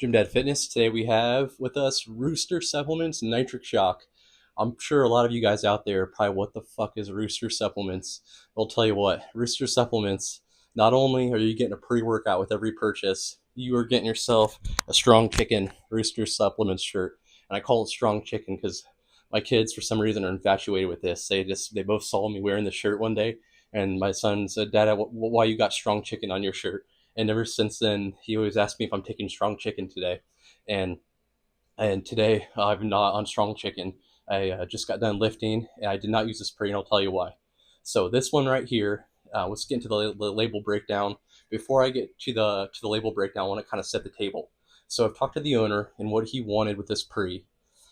GYMDAD Fitness. Today we have with us Rooster Supplements Nitric Shock. I'm sure a lot of you guys out there are probably, what the fuck is Rooster Supplements? I'll tell you what, Rooster Supplements, not only are you getting a pre-workout with every purchase, you are getting yourself a Strong Chicken Rooster Supplements shirt. And I call it Strong Chicken because my kids, for some reason, are infatuated with this. They both saw me wearing the shirt one day, and my son said, "Dad, why you got Strong Chicken on your shirt?" And ever since then, he always asks me if I'm taking Strong Chicken today. And today I'm not on Strong Chicken. I just got done lifting, and I did not use the spray, and I'll tell you why. So this one right here, let's get into the label breakdown. Before I get to the label breakdown, I want to kind of set the table. So I've talked to the owner, and what he wanted with this pre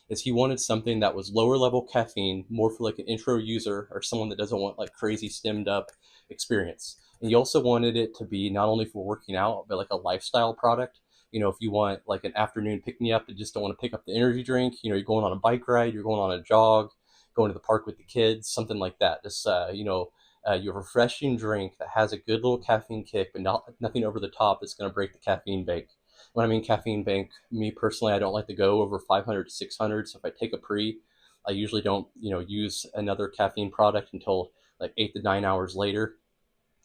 is he wanted something that was lower level caffeine, more for like an intro user or someone that doesn't want like crazy stemmed up experience. And he also wanted it to be not only for working out, but like a lifestyle product. You know, if you want like an afternoon pick me up and just don't want to pick up the energy drink, you know, you're going on a bike ride, you're going on a jog, going to the park with the kids, something like that. Just, your refreshing drink that has a good little caffeine kick, but nothing over the top that's going to break the caffeine bank. When I mean caffeine bank, me personally, I don't like to go over 500 to 600. So if I take a pre, I usually don't, use another caffeine product until like 8 to 9 hours later,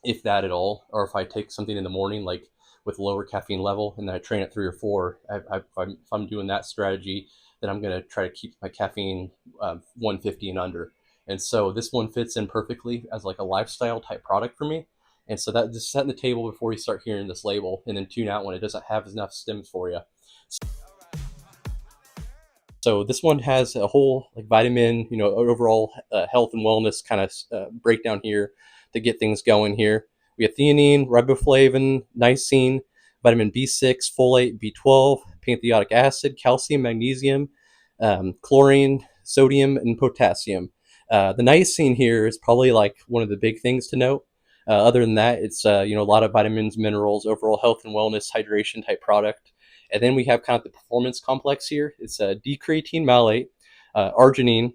if that at all. Or if I take something in the morning, like with lower caffeine level, and then I train at 3 or 4, if I'm doing that strategy, then I'm going to try to keep my caffeine 150 and under. And so this one fits in perfectly as like a lifestyle type product for me. And so that just setting the table before you start hearing this label, and then tune out when it doesn't have enough stems for you. So this one has a whole like vitamin, overall health and wellness kind of breakdown here to get things going here. We have theanine, riboflavin, niacin, vitamin B6, folate, B12, pancreatic acid, calcium, magnesium, chlorine, sodium, and potassium. The niacin here is probably like one of the big things to note. Other than that, it's a lot of vitamins, minerals, overall health and wellness, hydration type product. And then we have kind of the performance complex here. It's D-creatine malate, arginine,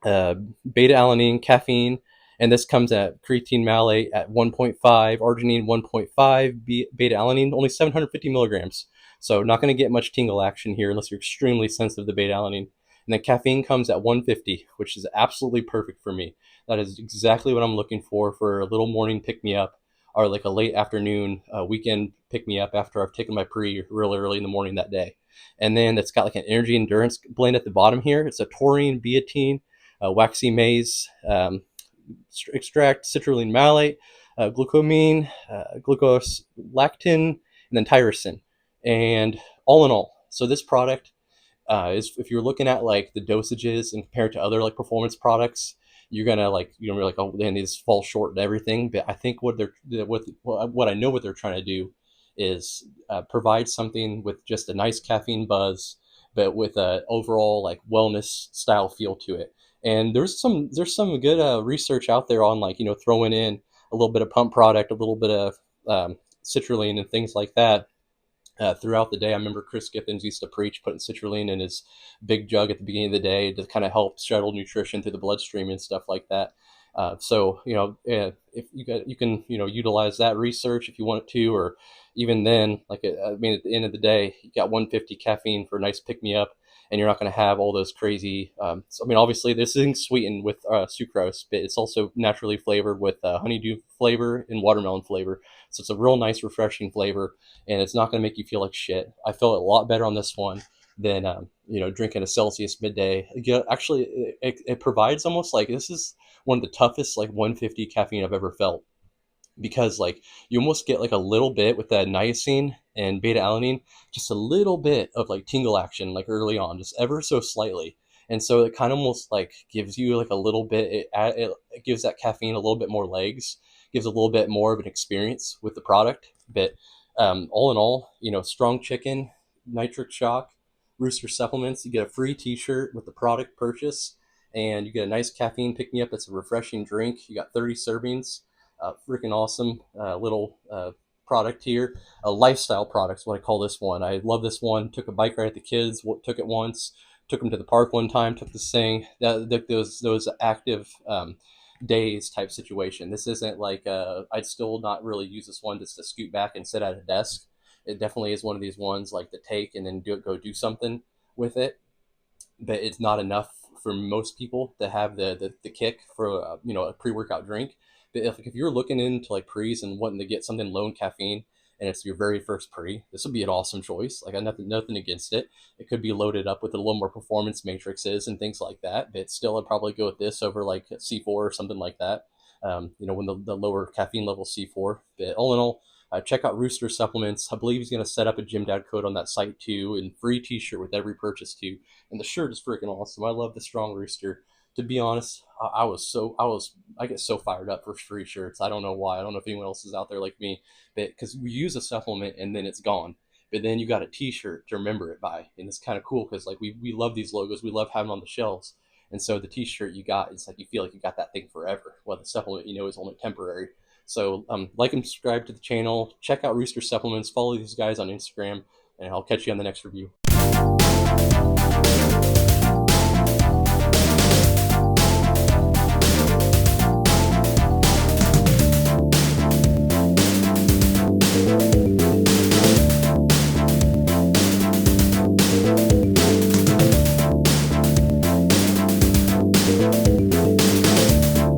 uh, beta alanine, caffeine, and this comes at creatine malate at 1.5, arginine 1.5, beta alanine only 750 milligrams. So not going to get much tingle action here unless you're extremely sensitive to beta alanine. And then caffeine comes at 150, which is absolutely perfect for me. That is exactly what I'm looking for a little morning pick me up, or like a late afternoon weekend pick me up after I've taken my pre really early in the morning that day. And then it's got like an energy endurance blend at the bottom here. It's a taurine, biotin, waxy maize extract, citrulline malate, glucomine, glucose lactin, and then tyrosine. And all in all, so this product is, if you're looking at like the dosages and compared to other like performance products, you're gonna like, you're like, oh, then these fall short and everything. But I think what I know what they're trying to do is provide something with just a nice caffeine buzz, but with a overall like wellness style feel to it. And there's some good research out there on like, throwing in a little bit of pump product, a little bit of citrulline and things like that throughout the day. I remember Chris Giffens used to preach putting citrulline in his big jug at the beginning of the day to kind of help shuttle nutrition through the bloodstream and stuff like that. So if you can utilize that research if you want to, or even then, like I mean, at the end of the day, you got 150 caffeine for a nice pick me up, and you're not going to have all those crazy. So, I mean, obviously this isn't sweetened with sucrose, but it's also naturally flavored with honeydew flavor and watermelon flavor. So it's a real nice, refreshing flavor, and it's not going to make you feel like shit. I felt a lot better on this one than drinking a Celsius midday. Actually, it provides almost like, this is one of the toughest like 150 caffeine I've ever felt, because like you almost get like a little bit with that niacin and beta alanine, just a little bit of like tingle action like early on, just ever so slightly. And so it kind of almost like gives you like a little bit, it gives that caffeine a little bit more legs, gives a little bit more of an experience with the product. But all in all, Strong Chicken, Nitric Shock, Rooster Supplements, you get a free t-shirt with the product purchase, and you get a nice caffeine pick me up. It's a refreshing drink. You got 30 servings. Freaking awesome little product here. A lifestyle product is what I call this one. I love this one. Took a bike ride at the kids. Took it once. Took them to the park one time. Took this thing. Those active days type situation. This isn't like I'd still not really use this one just to scoot back and sit at a desk. It definitely is one of these ones like to take and then go do something with it, but it's not enough for most people to have the kick for a pre-workout drink. But if you're looking into like pre's and wanting to get something low in caffeine, and it's your very first pre, this would be an awesome choice. Like I nothing against it. It could be loaded up with a little more performance matrices and things like that, but still I'd probably go with this over like C4 or something like that. When the lower caffeine level C4. But all in all, check out Rooster Supplements. I believe he's going to set up a GymDad code on that site too, and free T-shirt with every purchase too. And the shirt is freaking awesome. I love the Strong Rooster. To be honest, I get so fired up for free shirts. I don't know why. I don't know if anyone else is out there like me, but because we use a supplement and then it's gone. But then you got a T-shirt to remember it by, and it's kind of cool because like we love these logos. We love having them on the shelves. And so the T-shirt you got, it's like you feel like you got that thing forever. Well, the supplement is only temporary. So like and subscribe to the channel. Check out Rooster Supplements. Follow these guys on Instagram, and I'll catch you on the next review.